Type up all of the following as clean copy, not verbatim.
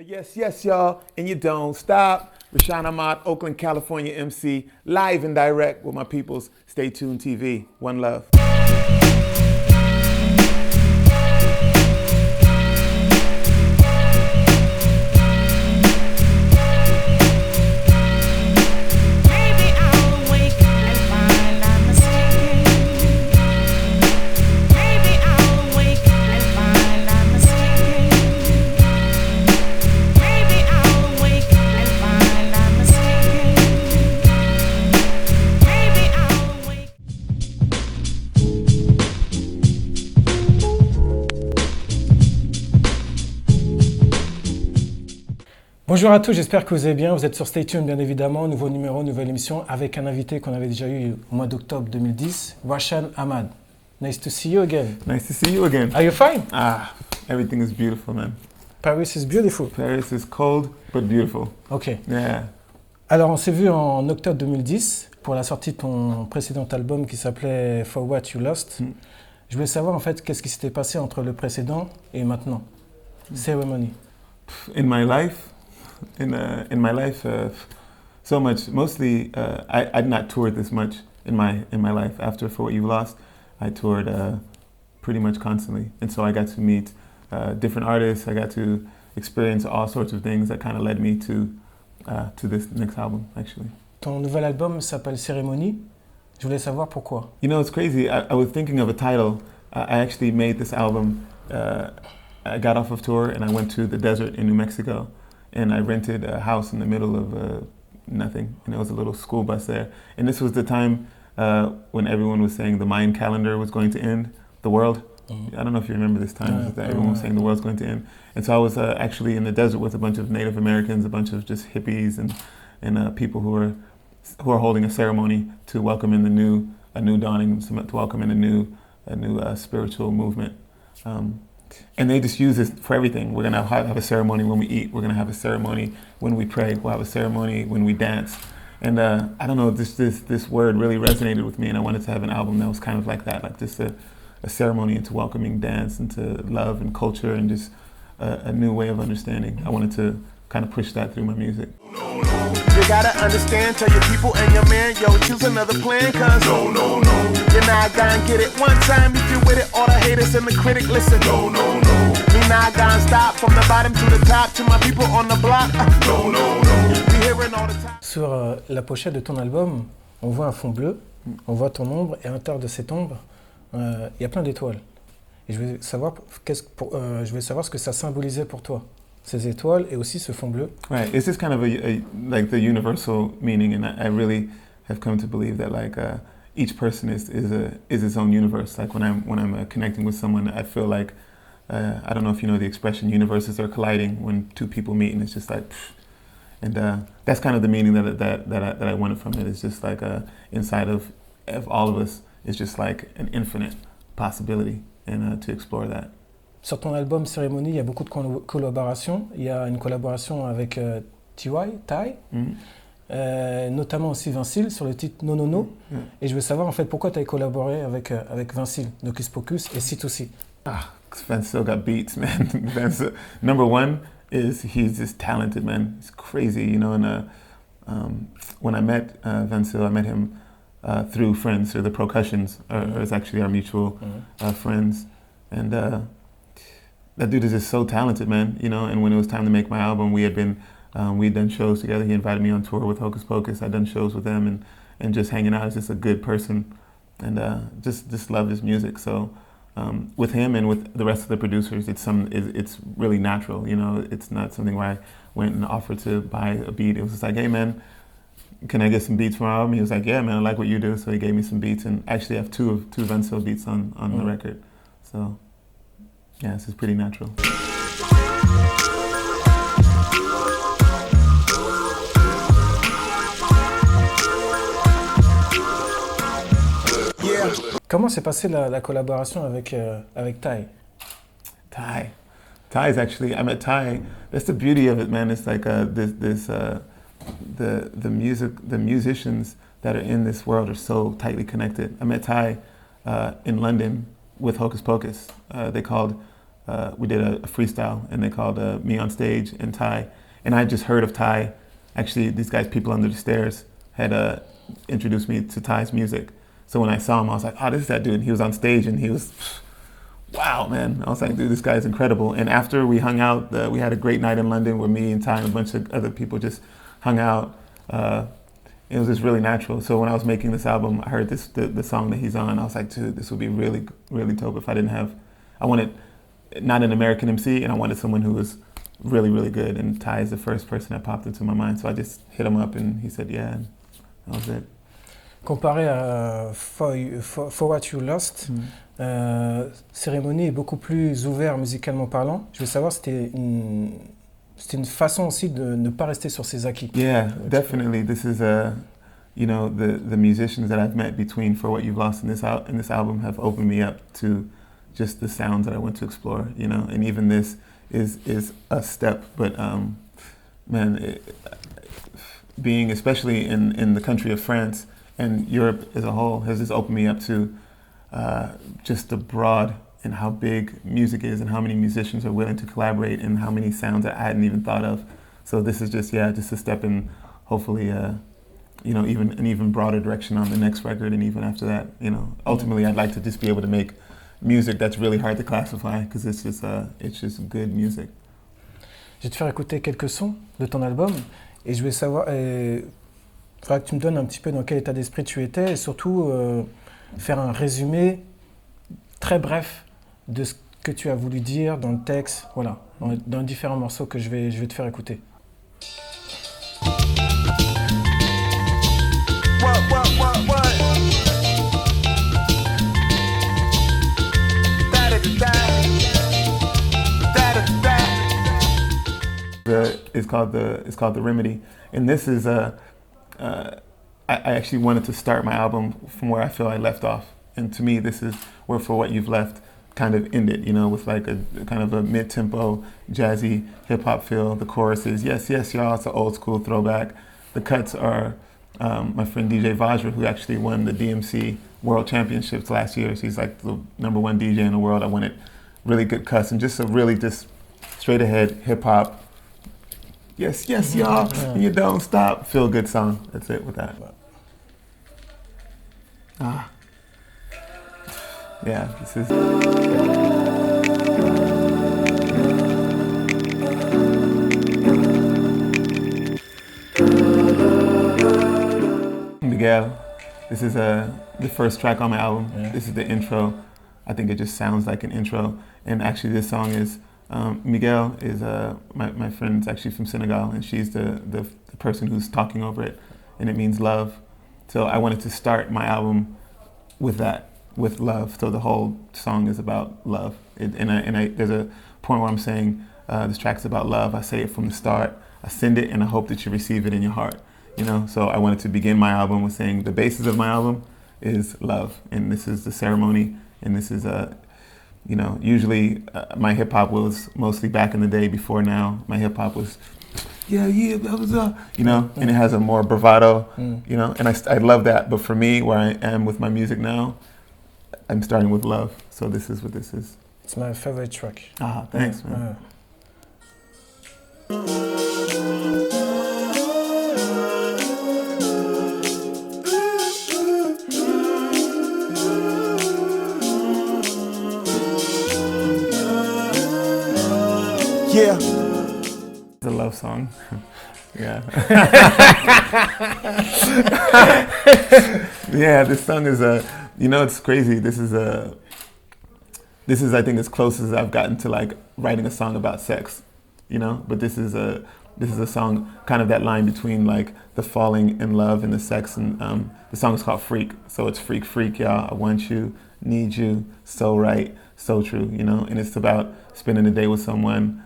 Yes, yes, y'all, and you don't stop. Raashan Ahmad, Oakland, California MC, live and direct with my peoples. Stay tuned TV. One love. Bonjour à tous, j'espère que vous allez bien. Vous êtes sur Stay Tuned, bien évidemment. Nouveau numéro, nouvelle émission avec un invité qu'on avait déjà eu au mois d'octobre 2010, Raashan Ahmad. Nice to see you again. Nice to see you again. Are you fine? Everything is beautiful, man. Paris is beautiful. Paris is cold, but beautiful. Ok. Yeah. Alors, on s'est vu en octobre 2010 pour la sortie de ton précédent album qui s'appelait For What You Lost. Je voulais savoir, en fait, qu'est-ce qui s'était passé entre le précédent et maintenant. Ceremony. In my life, so much. Mostly, I'd not toured this much in my life. After For What You Lost, I toured pretty much constantly, and so I got to meet different artists. I got to experience all sorts of things that kind of led me to this next album, actually. Ton nouvel album s'appelle Ceremony. Je voulais savoir pourquoi. You know, it's crazy. I was thinking of a title. I actually made this album. I got off of tour and I went to the desert in New Mexico, and I rented a house in the middle of nothing, and it was a little school bus there. And this was the time when everyone was saying the Mayan calendar was going to end, the world. I don't know if you remember this time, everyone was saying the world's going to end. And so I was actually in the desert with a bunch of Native Americans, a bunch of just hippies and people who are holding a ceremony to welcome in a new dawning, to welcome in a new spiritual movement. And they just use this for everything. We're gonna have a ceremony when we eat. We're gonna have a ceremony when we pray. We'll have a ceremony when we dance. And I don't know, this word really resonated with me, and I wanted to have an album that was kind of like that, like just a ceremony into welcoming dance, into love and culture, and just a new way of understanding. I wanted to kind of push that through my music. You gotta understand, tell your people and your man, yo, choose another plan, cause no, you're not gonna get it one time if you with it, all the haters and the critic, listen, no, me not gonna stop, from the bottom to the top, to my people on the block, no, we hearing all the time. Sur la pochette de ton album, on voit un fond bleu, on voit ton ombre, et à l'intérieur de cette ombre, il y a plein d'étoiles. Et je voulais savoir ce que ça symbolisait pour toi. Ces étoiles et aussi ce fond bleu. Right, it's just kind of like the universal meaning, and I really have come to believe that like each person is its own universe. Like when I'm connecting with someone, I feel like I don't know if you know the expression, universes are colliding when two people meet, and it's just like, and that's kind of the meaning that I wanted from it. It's just like inside of all of us is just like an infinite possibility, and to explore that. Sur ton album Ceremony, il y a beaucoup de collaborations. Il y a une collaboration avec Ty, notamment aussi Vincile sur le titre No No No. Et je veux savoir en fait pourquoi tu as collaboré avec Vincile, Hocus Pocus et C2C. Vincile got beats, man. Vincile, number one is he's just talented, man. He's crazy, you know. And when I met Vincile, I met him through friends, through the Percussions, or it's actually our mutual friends. And that dude is just so talented, man, you know, and when it was time to make my album, we'd done shows together. He invited me on tour with Hocus Pocus. I'd done shows with them and just hanging out. He's just a good person, and just love his music. So with him and with the rest of the producers, it's really natural, you know. It's not something where I went and offered to buy a beat. It was just like, hey, man, can I get some beats for my album? He was like, yeah, man, I like what you do. So he gave me some beats, and actually I have two Vincile beats on the record. So yeah, this is pretty natural. Yeah. Comment s'est passée la collaboration avec Ty? Ty is actually, I met Ty. That's the beauty of it, man. It's like the musicians that are in this world are so tightly connected. I met Ty in London with Hocus Pocus. They called we did a freestyle, and they called Me on Stage and Ty. And I just heard of Ty. Actually, these guys, People Under the Stairs, had introduced me to Ty's music. So when I saw him, I was like, oh, this is that dude. And he was on stage, and he was, wow, man. I was like, dude, this guy is incredible. And after we hung out, we had a great night in London where me and Ty and a bunch of other people just hung out. It was just really natural. So when I was making this album, I heard the song that he's on. I was like, dude, this would be really, really dope if I didn't have, I wanted not an American MC, and I wanted someone who was really, really good. And Ty is the first person that popped into my mind. So I just hit him up, and he said, yeah, and that was it. Comparé à For What You Lost, Cérémonie est beaucoup plus ouvert musicalement parlant. Je veux savoir, c'était une façon aussi de ne pas rester sur ses acquis. Yeah, definitely. This is the musicians that I've met between For What You've Lost and this album have opened me up to just the sounds that I want to explore. And even this is a step, but being especially in the country of France and Europe as a whole has just opened me up to just the broad and how big music is and how many musicians are willing to collaborate and how many sounds that I hadn't even thought of. So this is just a step in hopefully even an even broader direction on the next record, and even after that, ultimately I'd like to just be able to make music that's really hard to classify because it's just good music. Je vais te faire écouter quelques sons de ton album et je vais savoir, il faudra que tu me donnes un petit peu dans quel état d'esprit tu étais et surtout faire un résumé très bref de ce que tu as voulu dire dans le texte, voilà, dans les différents morceaux que je vais te faire écouter. It's called the Remedy, and this is I actually wanted to start my album from where I feel I left off, and to me this is where For What You've Left kind of ended, with like a kind of a mid-tempo jazzy hip hop feel. The chorus is yes y'all, it's an old school throwback. The cuts are my friend DJ Vajra, who actually won the DMC World Championships last year. So he's like the #1 DJ in the world. I wanted really good cuts and just a really just straight ahead hip hop. Yes, y'all, and you don't stop. Feel good song. That's it with that. Yeah, this is. Miguel, this is the first track on my album. Yeah. This is the intro. I think it just sounds like an intro. And actually this song is, Miguel is my friend's actually from Senegal, and she's the person who's talking over it, and it means love. So I wanted to start my album with that, with love. So the whole song is about love. There's a point where I'm saying this track's about love. I say it from the start. I send it, and I hope that you receive it in your heart. So I wanted to begin my album with saying the basis of my album is love, and this is the ceremony, and this is usually my hip hop was mostly back in the day before now. My hip hop was, that was and it has a more bravado, and I love that. But for me, where I am with my music now, I'm starting with love. So this is what this is. It's my favorite track. Thanks, man. Yeah. It's a love song. Yeah. Yeah, this song is it's crazy. This is I think as close as I've gotten to like writing a song about sex, but this is a song kind of that line between like the falling in love and the sex, and the song is called Freak. So it's freak, y'all. I want you, need you, so right, so true, and it's about spending the day with someone,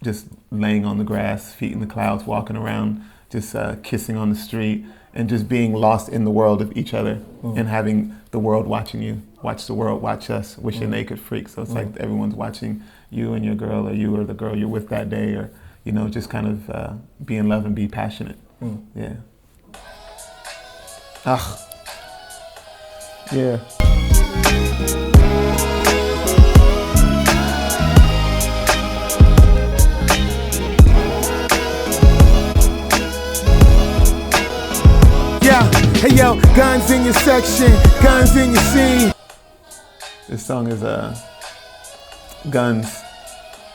just laying on the grass, feet in the clouds, walking around, just kissing on the street, and just being lost in the world of each other, and having the world watching you, watch the world watch us, wish you're naked freak. So it's like everyone's watching you and your girl, or you or the girl you're with that day, or just kind of be in love and be passionate. Yeah. Yeah. Yo, guns in your section, guns in your scene. This song is Guns.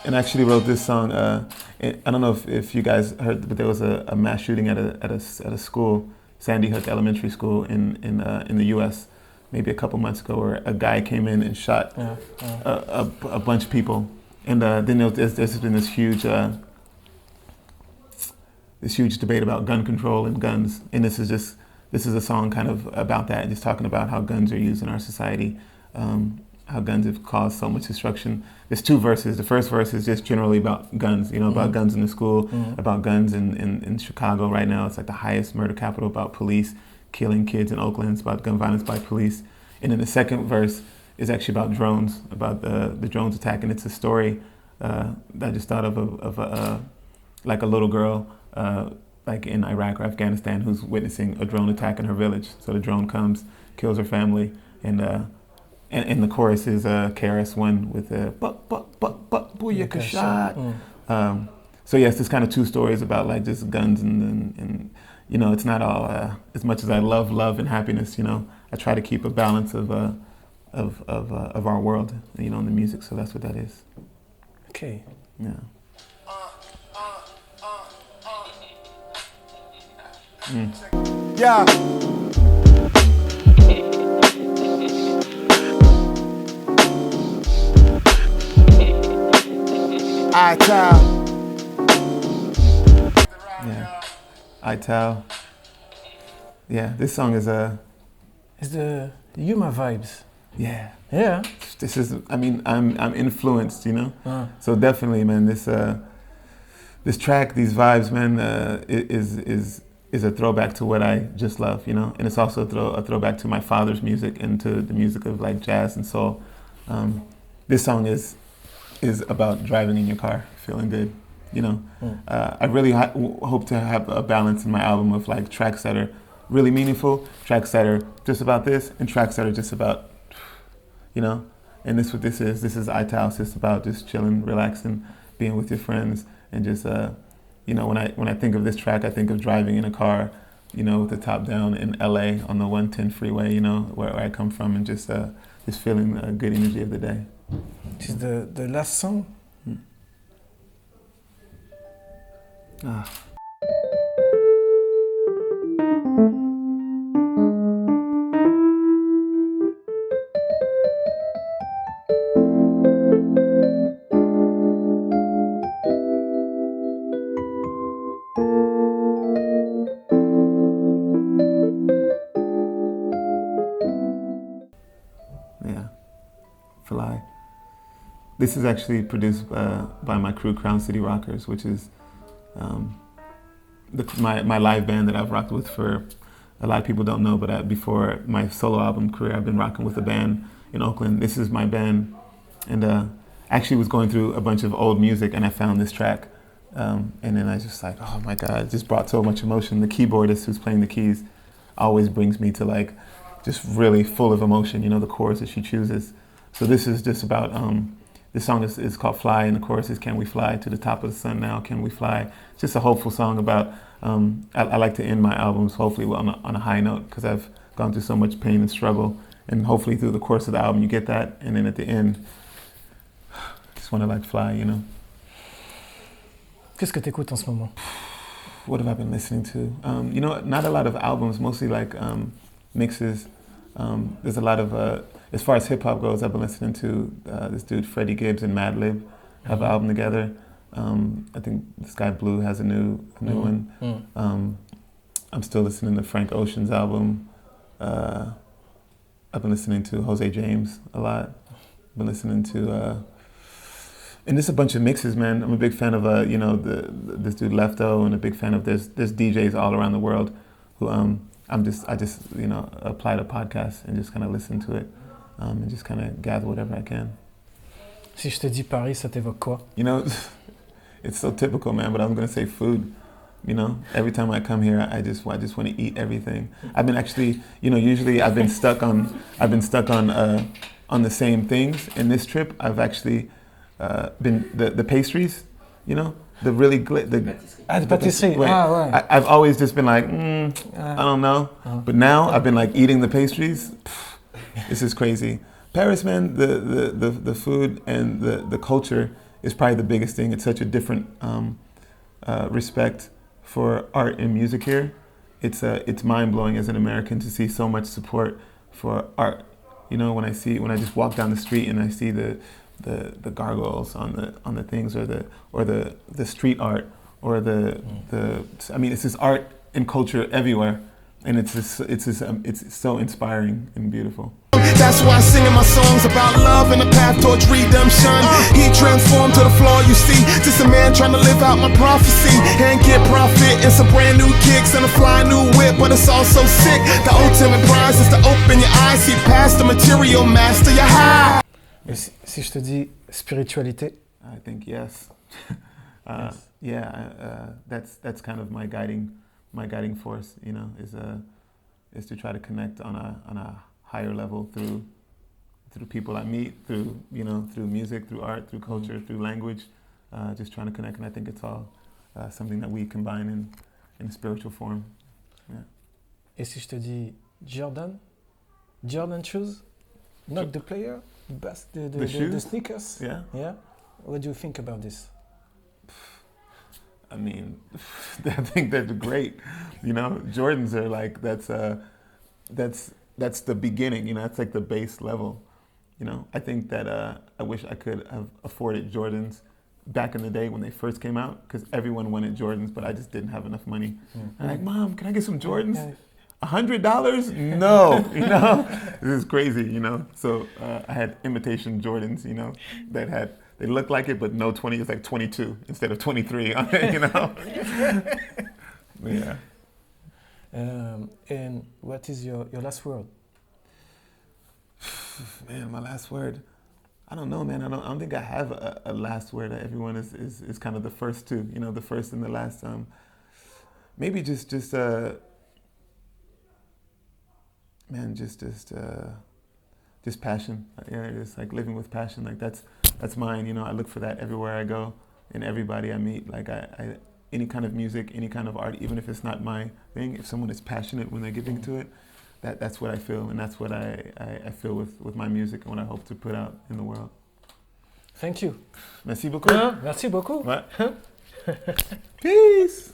And I actually wrote this song. I don't know if you guys heard, but there was a mass shooting at a school, Sandy Hook Elementary School in the U.S. maybe a couple months ago, where a guy came in and shot a bunch of people. And then there's been this huge debate about gun control and guns. And this is a song kind of about that, just talking about how guns are used in our society. How guns have caused so much destruction. There's two verses. The first verse is just generally about guns, about guns in the school, about guns in Chicago right now. It's like the highest murder capital, about police killing kids in Oakland. It's about gun violence by police. And then the second verse is actually about drones, about the drones attack. And it's a story that I just thought of like a little girl like in Iraq or Afghanistan who's witnessing a drone attack in her village. So the drone comes, kills her family, and the chorus is KRS-One with a booyaka shot. So yes, there's kind of two stories about like just guns and it's not all as much as I love and happiness. I try to keep a balance of our world, in the music. So that's what that is. Okay. Yeah. Yeah. I tell. Yeah. I tell. Yeah, this song is It's the Yuma vibes. Yeah. Yeah. This is. I'm influenced. So definitely, man. This track, these vibes, man, is a throwback to what I just love. And it's also a throwback to my father's music and to the music of like jazz and soul. This song is about driving in your car, feeling good. I really hope to have a balance in my album of like tracks that are really meaningful, tracks that are just about this, and tracks that are just about, and this is what this is. This is iTal. It's just about just chilling, relaxing, being with your friends, and just, when I think of this track, I think of driving in a car, with the top down in LA on the 110 freeway, where I come from, and just feeling a good energy of the day. This is the last song. Yeah, Fly. This is actually produced by my crew, Crown City Rockers, which is my live band that I've rocked with for, a lot of people don't know, but before my solo album career, I've been rocking with a band in Oakland. This is my band, and actually was going through a bunch of old music, and I found this track, and then I just like, oh my God, it just brought so much emotion. The keyboardist who's playing the keys always brings me to like, just really full of emotion, the chorus that she chooses. So this is just about, this song is called Fly, and the chorus is, can we fly to the top of the sun now, can we fly? It's just a hopeful song about, I like to end my albums hopefully on a high note, because I've gone through so much pain and struggle, and hopefully through the course of the album you get that, and then at the end, just want to like fly, Qu'est-ce que t'écoutes en ce moment? What have I been listening to? Not a lot of albums, mostly like mixes. There's a lot of, as far as hip hop goes, I've been listening to this dude Freddie Gibbs and Madlib have an album together. I think Sky Blue has a new one. I'm still listening to Frank Ocean's album. I've been listening to Jose James a lot. I've been listening to, and there's a bunch of mixes, man. I'm a big fan of this dude Lefto, and a big fan of there's DJs all around the world who I just apply to podcasts and just kind of listen to it, and just kind of gather whatever I can. Si je te dis Paris, ça t'évoque quoi? It's so typical, man, but I'm gonna say food. Every time I come here, I just want to eat everything. I've been actually, usually I've been stuck on the same things. In this trip, I've actually been the pastries. the really de pâtisserie. Ouais. Ouais. I've always just been like, I don't know. But now I've been like eating the pastries. This is crazy. Paris, man, the food and the culture is probably the biggest thing. It's such a different respect for art and music here. It's mind-blowing as an American to see so much support for art. You know, when I just walk down the street and I see the gargoyles on the things, or the street art, or I mean, it's just art and culture everywhere, and it's so inspiring and beautiful. That's why I'm singing my songs about love and the path towards redemption. He transformed to the floor, you see. Just a man trying to live out my prophecy and get profit and some brand new kicks and a fly new whip, but it's all so sick. The ultimate prize is to open your eyes, see past the material, master your high. Et si je te dis spiritualité? I think yes. Yes. Yeah, that's kind of my guiding force. You know, is to try to connect on a higher level through people I meet, through music, through art, through culture, through language, just trying to connect. And I think it's all something that we combine in a spiritual form. Yeah. Et si je te dis Jordan shoes, not the player, but the shoes? the sneakers. Yeah. Yeah. What do you think about this? I mean, I think they're great. You know, Jordans are like that's the beginning. You know, that's like the base level. You know, I think that I wish I could have afforded Jordans back in the day when they first came out, because everyone wanted Jordans, but I just didn't have enough money. I'm like, Mom, can I get some Jordans? $100? No, you know, this is crazy, you know. So I had imitation Jordans, you know, they looked like it, but no 20, it's like 22 instead of 23, you know. Yeah. And what is your last word? Man, my last word. I don't know, man. I don't think I have a last word. Everyone is kind of the first two, you know, the first and the last. Maybe just passion. Yeah, it's like living with passion. Like that's mine. You know, I look for that everywhere I go, and everybody I meet. Like I any kind of music, any kind of art, even if it's not my thing. If someone is passionate when they're giving to it, that's what I feel, and that's what I feel with my music and what I hope to put out in the world. Thank you. Merci beaucoup. Merci beaucoup. Ouais. Peace.